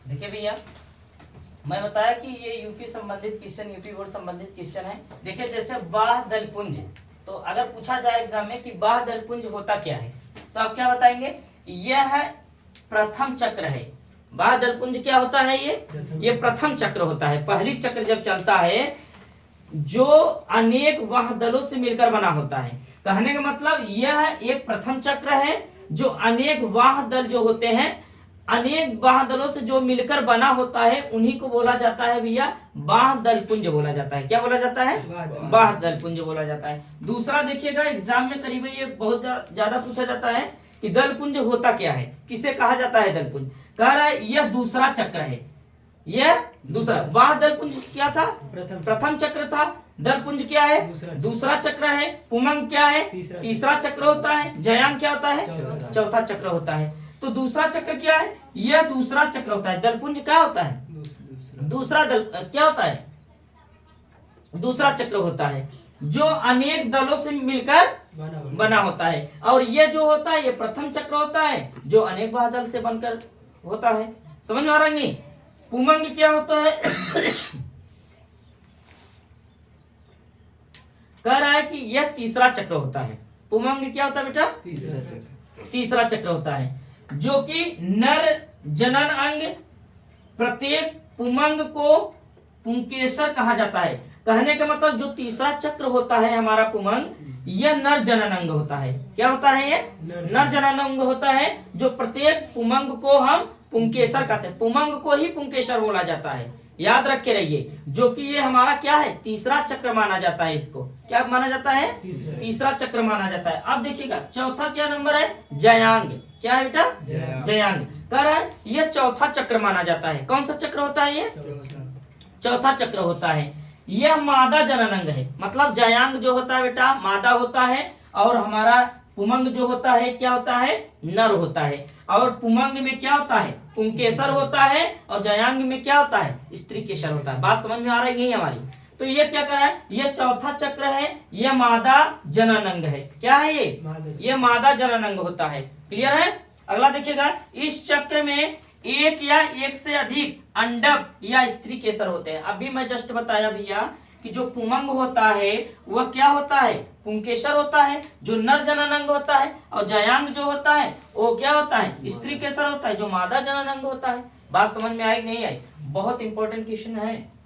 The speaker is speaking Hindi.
देखिए भैया, मैं बताया कि ये यूपी संबंधित क्वेश्चन, यूपी बोर्ड संबंधित क्वेश्चन है। देखिए जैसे बाह दलपुंज, तो अगर पूछा जाए एग्जाम में कि बाह दलपुंज होता क्या है, तो आप क्या बताएंगे? यह प्रथम चक्र है। बाह दलपुंज क्या होता है? ये प्रथम चक्र होता है। पहली चक्र जब चलता है जो अनेक वाह दलों से मिलकर बना होता है। कहने का मतलब यह एक प्रथम चक्र है जो अनेक वाह दल जो होते हैं, अनेक बाह दलों से जो मिलकर बना होता है, उन्हीं को बोला जाता है भैया बाह दलपुंज बोला जाता है। क्या बोला जाता है? बाह दलपुंज बोला जाता है। दूसरा देखिएगा, एग्जाम में करीब ये बहुत ज्यादा पूछा जाता है कि दलपुंज होता क्या है, किसे कहा जाता है दलपुंज। कह रहा है यह दूसरा चक्र है। यह दूसरा, बाह दलपुंज क्या था? प्रथम चक्र था। दलपुंज क्या है? दूसरा चक्र है। पुमंग क्या है? तीसरा चक्र होता है। जयांग क्या होता है? चौथा चक्र होता है। तो दूसरा चक्र क्या है? यह दूसरा चक्र होता है। दलपुंज क्या होता है? दूसरा दल क्या होता है? दूसरा चक्र होता है जो अनेक दलों से मिलकर बना होता है। और यह जो होता है ये प्रथम चक्र होता है जो अनेक बादल से बनकर होता है। समझ में आ रहा है? नहीं, पुमंग क्या होता है? कह रहा है कि यह तीसरा चक्र होता है। पुमंग क्या होता है बेटा? तीसरा चक्र होता है जो कि नर जनन अंग, प्रत्येक पुमंग को पुंकेसर कहा जाता है। कहने का मतलब जो तीसरा चक्र होता है हमारा पुमंग, यह नर जनन अंग होता है। क्या होता है? ये नर जनन अंग होता है जो प्रत्येक पुमंग को हम पुंकेसर कहते हैं। पुमंग को ही पुंकेसर बोला जाता है, याद रखे रहिए। जो कि ये हमारा क्या है? तीसरा चक्र माना जाता है। इसको क्या माना जाता है? तीसरा चक्र माना जाता है। अब देखिएगा चौथा क्या नंबर है? जयांग। क्या है बेटा? जयांग। कह रहा है ये चौथा चक्र माना जाता है। कौन सा चक्र होता है? ये चौथा चक्र होता है। यह मादा जनन अंग है। मतलब जयांग जो होता है बेटा मादा होता है, और हमारा पुमंग जो होता है क्या होता है? नर होता है। और पुमंग में क्या होता है? पुंकेसर होता है, और जयांग में क्या होता है? स्त्री केसर होता है। बात समझ में आ रही है हमारी? तो ये क्या कर रहा है? ये चौथा चक्र है, ये मादा जनन अंग है। क्या है ये मादा जनन अंग होता है। क्लियर है? अगला देखिएगा, इस चक्र में एक या एक से अधिक अंडक या स्त्री केसर होते हैं। अभी मैं जस्ट बताया भैया कि जो पुमंग होता है वह क्या होता है? पुंकेसर होता है जो नर जनन अंग होता है, और जयांग जो होता है वो क्या होता है? स्त्री केसर होता है जो मादा जनन अंग होता है। बात समझ में आई नहीं आई? बहुत इंपॉर्टेंट क्वेश्चन है।